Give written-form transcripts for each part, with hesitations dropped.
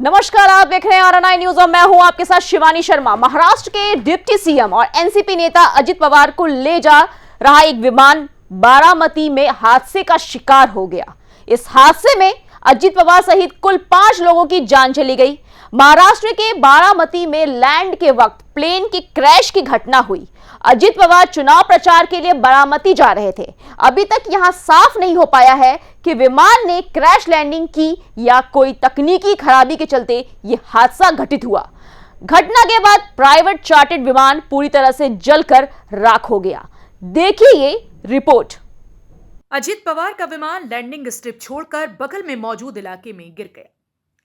नमस्कार, आप देख रहे हैं RNI न्यूज और मैं हूं आपके साथ शिवानी शर्मा। महाराष्ट्र के डिप्टी सीएम और एनसीपी नेता अजित पवार को ले जा रहा एक विमान बारामती में हादसे का शिकार हो गया। इस हादसे में अजित पवार सहित कुल 5 लोगों की जान चली गई। महाराष्ट्र के बारामती में लैंड के वक्त प्लेन की क्रैश की घटना हुई। अजित पवार चुनाव प्रचार के लिए बारामती जा रहे थे। अभी तक यहां साफ नहीं हो पाया है कि विमान ने क्रैश लैंडिंग की या कोई तकनीकी खराबी के चलते यह हादसा घटित हुआ। घटना के बाद प्राइवेट चार्टर्ड विमान पूरी तरह से जलकर राख हो गया। देखिए ये रिपोर्ट। अजित पवार का विमान लैंडिंग स्ट्रिप छोड़कर बगल में मौजूद इलाके में गिर गया।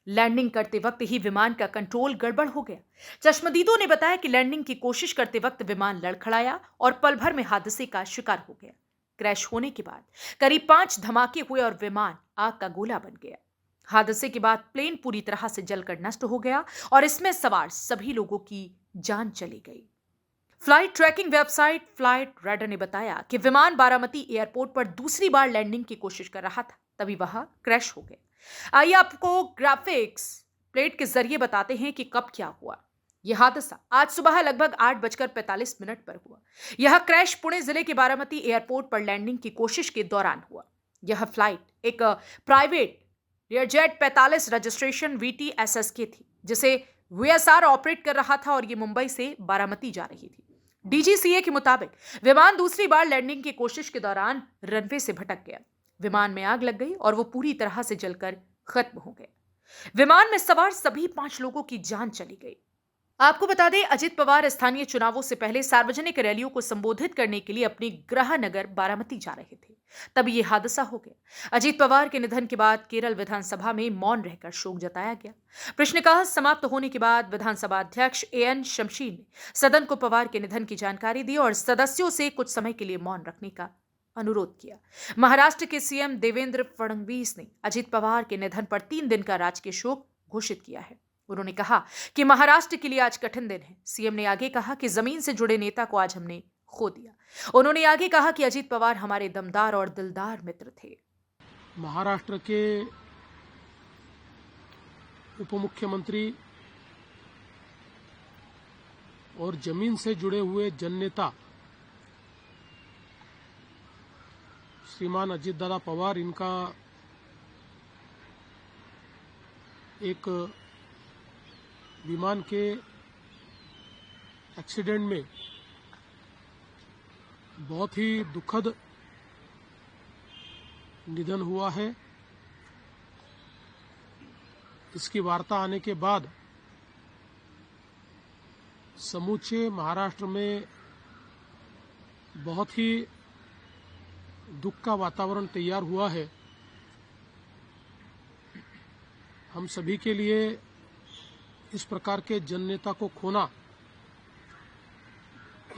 लैंडिंग करते वक्त ही विमान का कंट्रोल गड़बड़ हो गया। चश्मदीदों ने बताया कि लैंडिंग की कोशिश करते वक्त विमान लड़खड़ाया और पल भर में हादसे का शिकार हो गया। क्रैश होने के बाद करीब 5 धमाके हुए और विमान आग का गोला बन गया। हादसे के बाद प्लेन पूरी तरह से जलकर नष्ट हो गया और इसमें सवार सभी लोगों की जान चली गई। Flight tracking website flight radar ने बताया कि विमान बारामती एयरपोर्ट पर दूसरी बार लैंडिंग की कोशिश कर रहा था, तभी वह क्रैश हो गया। आइए आपको ग्राफिक्स प्लेट के जरिए बताते हैं कि कब क्या हुआ। यह हादसा आज सुबह लगभग 8:45 पर हुआ। यह क्रैश पुणे जिले के बारामती एयरपोर्ट पर लैंडिंग की कोशिश के दौरान हुआ। यह फ्लाइट एक प्राइवेट एयरजेट 45 रजिस्ट्रेशन VTSSK थी, जिसे VSR ऑपरेट कर रहा था और यह मुंबई से बारामती जा रही थी। DGCA के मुताबिक विमान दूसरी बार लैंडिंग की कोशिश के दौरान रनवे से भटक गया। विमान में आग लग गई और वो पूरी तरह से जलकर खत्म हो गया। विमान में सवार सभी 5 लोगों की जान चली गई। आपको बता दें, अजित पवार स्थानीय चुनावों से पहले सार्वजनिक रैलियों को संबोधित करने के लिए अपनी गृह नगर बारामती जा रहे थे, तभी यह हादसा हो गया। अजित पवार के निधन के बाद केरल विधानसभा में मौन रहकर शोक जताया गया। प्रश्नकाल समाप्त होने के बाद विधानसभा अध्यक्ष AN शमशीर ने सदन को पवार के निधन की जानकारी दी और सदस्यों से कुछ समय के लिए मौन रखने का अनुरोध किया। महाराष्ट्र के CM देवेंद्र फडणवीस ने अजित पवार के निधन पर 3 दिन का राजकीय शोक घोषित किया है। उन्होंने कहा कि महाराष्ट्र के लिए आज कठिन दिन है। CM ने आगे कहा कि जमीन से जुड़े नेता को आज हमने खो दिया। उन्होंने आगे कहा कि अजित पवार हमारे दमदार और दिलदार मित्र थे। महाराष्ट्र के उप मुख्यमंत्री और जमीन से जुड़े हुए जननेता श्रीमान अजित दादा पवार, इनका एक विमान के एक्सीडेंट में बहुत ही दुखद निधन हुआ है। इसकी वार्ता आने के बाद समूचे महाराष्ट्र में बहुत ही दुख का वातावरण तैयार हुआ है। हम सभी के लिए इस प्रकार के जननेता को खोना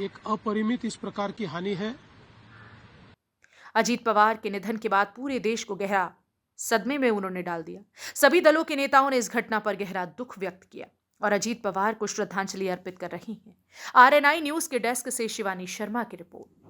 एक अपरिमित इस प्रकार की हानि है। अजित पवार के निधन के बाद पूरे देश को गहरा सदमे में उन्होंने डाल दिया। सभी दलों के नेताओं ने इस घटना पर गहरा दुख व्यक्त किया और अजित पवार को श्रद्धांजलि अर्पित कर रही हैं। RNI न्यूज के डेस्क से शिवानी शर्मा की रिपोर्ट।